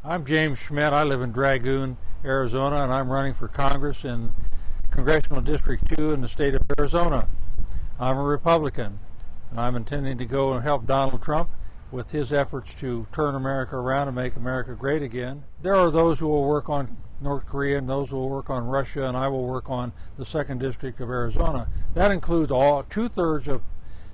I'm James Schmidt. I live in Dragoon, Arizona, and I'm running for Congress in Congressional District 2 in the state of Arizona. I'm a Republican, and I'm intending to go and help Donald Trump with his efforts to turn America around and make America great again. There are those who will work on North Korea and those who will work on Russia, and I will work on the 2nd District of Arizona. That includes all 2/3 of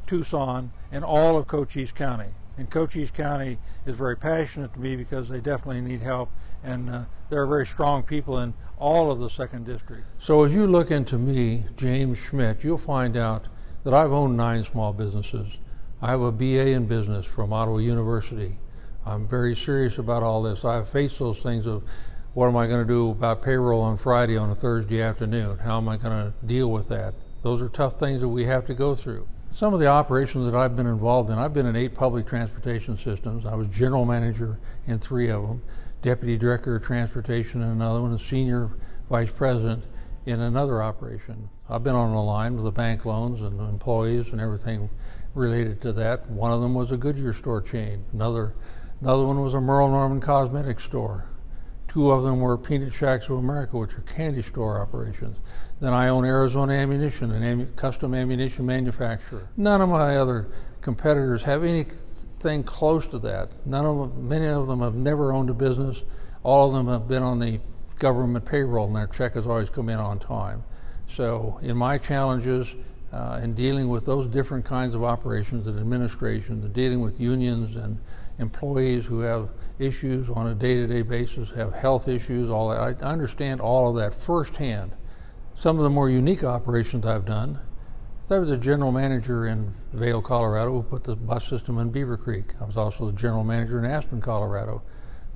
Tucson and all of Cochise County. And Cochise County is very passionate to me because they definitely need help, and there are very strong people in all of the 2nd District. So as you look into me, James Schmidt, you'll find out that I've owned 9 small businesses. I have a BA in business from Ottawa University. I'm very serious about all this. I've faced those things of what am I going to do about payroll on Friday on a Thursday afternoon? How am I going to deal with that? Those are tough things that we have to go through. Some of the operations that I've been involved in, I've been in 8 public transportation systems. I was general manager in 3 of them, deputy director of transportation in another one, and senior vice president in another operation. I've been on the line with the bank loans and the employees and everything related to that. One of them was a Goodyear store chain. Another one was a Merle Norman cosmetic store. 2 of them were Peanut Shacks of America, which are candy store operations. Then I own Arizona Ammunition, a custom ammunition manufacturer. None of my other competitors have anything close to that. Many of them have never owned a business. All of them have been on the government payroll, and their check has always come in on time. So in my challenges in dealing with those different kinds of operations and administrations, and dealing with unions and employees who have issues on a day-to-day basis, have health issues, all that. I understand all of that firsthand. Some of the more unique operations I've done, I was a general manager in Vail, Colorado, who put the bus system in Beaver Creek. I was also the general manager in Aspen, Colorado,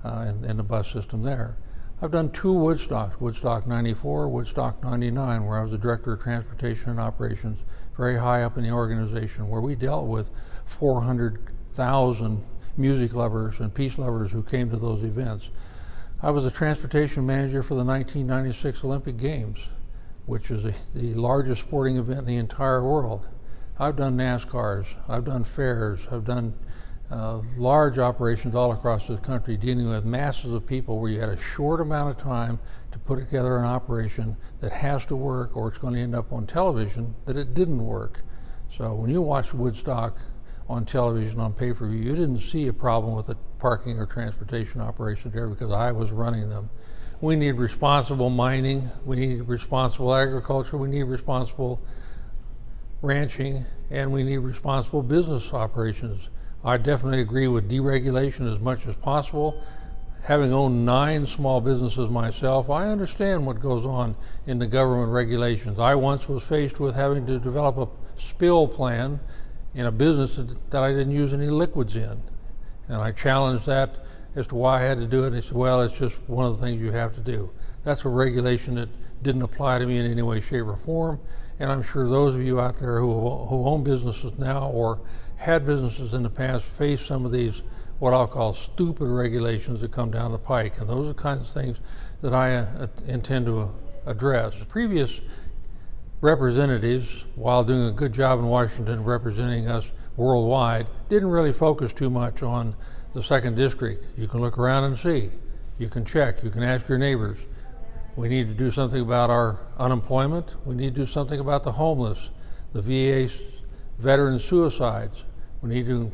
in the bus system there. I've done 2 Woodstocks, Woodstock 94, Woodstock 99, where I was the director of transportation and operations, very high up in the organization, where we dealt with 400,000 music lovers and peace lovers who came to those events. I was the transportation manager for the 1996 Olympic Games, which is the largest sporting event in the entire world. I've done NASCARs, I've done fairs, I've done large operations all across the country dealing with masses of people where you had a short amount of time to put together an operation that has to work or it's going to end up on television that it didn't work. So when you watched Woodstock on television on pay-per-view, you didn't see a problem with the parking or transportation operation there because I was running them. We need responsible mining, we need responsible agriculture, we need responsible ranching, and we need responsible business operations. I definitely agree with deregulation as much as possible. Having owned 9 small businesses myself, I understand what goes on in the government regulations. I once was faced with having to develop a spill plan in a business that I didn't use any liquids in. And I challenged that as to why I had to do it. And they said, well, it's just one of the things you have to do. That's a regulation that didn't apply to me in any way, shape, or form. And I'm sure those of you out there who own businesses now or had businesses in the past face some of these, what I'll call stupid regulations that come down the pike. And those are the kinds of things that I intend to address. Previous representatives, while doing a good job in Washington representing us worldwide, didn't really focus too much on the 2nd District. You can look around and see. You can check. You can ask your neighbors. We need to do something about our unemployment. We need to do something about the homeless, the VA veteran suicides. We need to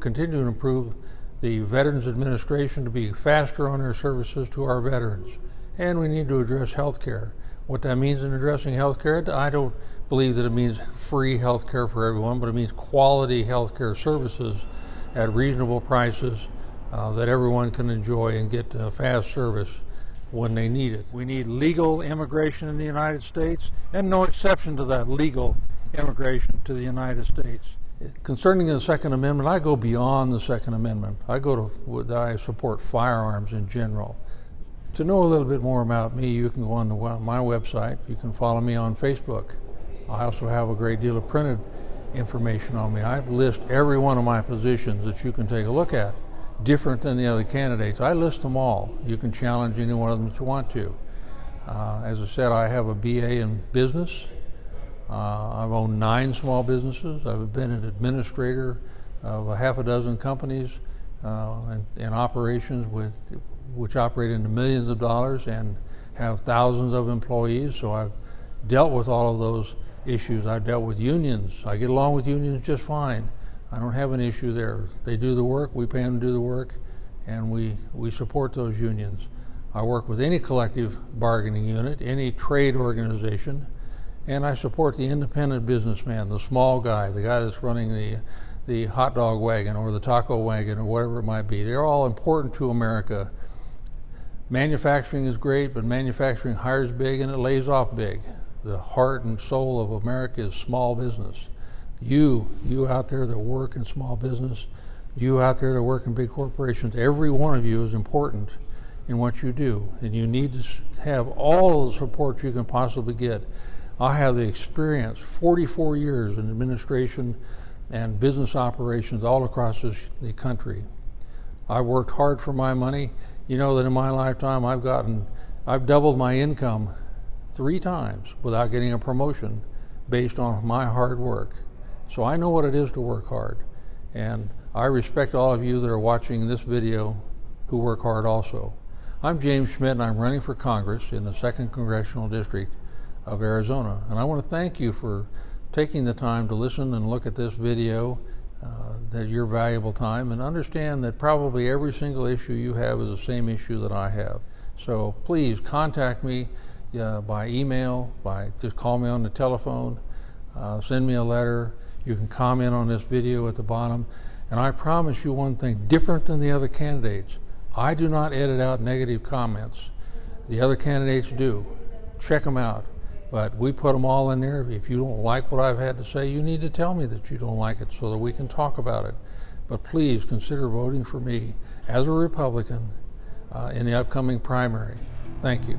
continue to improve the Veterans Administration to be faster on their services to our veterans. And we need to address health care. What that means in addressing health care, I don't believe that it means free health care for everyone, but it means quality health care services at reasonable prices that everyone can enjoy and get fast service when they need it. We need legal immigration in the United States, and no exception to that, legal immigration to the United States. Concerning the Second Amendment, I go beyond the Second Amendment. I support firearms in general. To know a little bit more about me, you can go on my website. You can follow me on Facebook. I also have a great deal of printed information on me. I list every one of my positions that you can take a look at, different than the other candidates. I list them all. You can challenge any one of them that you want to. As I said, I have a BA in business. I've owned 9 small businesses. I've been an administrator of a half a dozen companies and operations which operate into millions of dollars and have thousands of employees. So I've dealt with all of those issues. I've dealt with unions. I get along with unions just fine. I don't have an issue there. They do the work, we pay them to do the work, and we support those unions. I work with any collective bargaining unit, any trade organization, and I support the independent businessman, the small guy, the guy that's running the hot dog wagon or the taco wagon or whatever it might be. They're all important to America. Manufacturing is great, but manufacturing hires big and it lays off big. The heart and soul of America is small business. You out there that work in small business, you out there that work in big corporations, every one of you is important in what you do, and you need to have all of the support you can possibly get. I have the experience, 44 years in administration and business operations all across the country. I worked hard for my money. You know that in my lifetime I've doubled my income 3 times without getting a promotion based on my hard work. So I know what it is to work hard. And I respect all of you that are watching this video who work hard also. I'm James Schmidt, and I'm running for Congress in the 2nd Congressional District of Arizona. And I want to thank you for taking the time to listen and look at this video, that your valuable time, and understand that probably every single issue you have is the same issue that I have. So please contact me by email, just call me on the telephone, send me a letter. You can comment on this video at the bottom. And I promise you one thing, different than the other candidates, I do not edit out negative comments. The other candidates do. Check them out. But we put them all in there. If you don't like what I've had to say, you need to tell me that you don't like it so that we can talk about it. But please consider voting for me as a Republican in the upcoming primary. Thank you.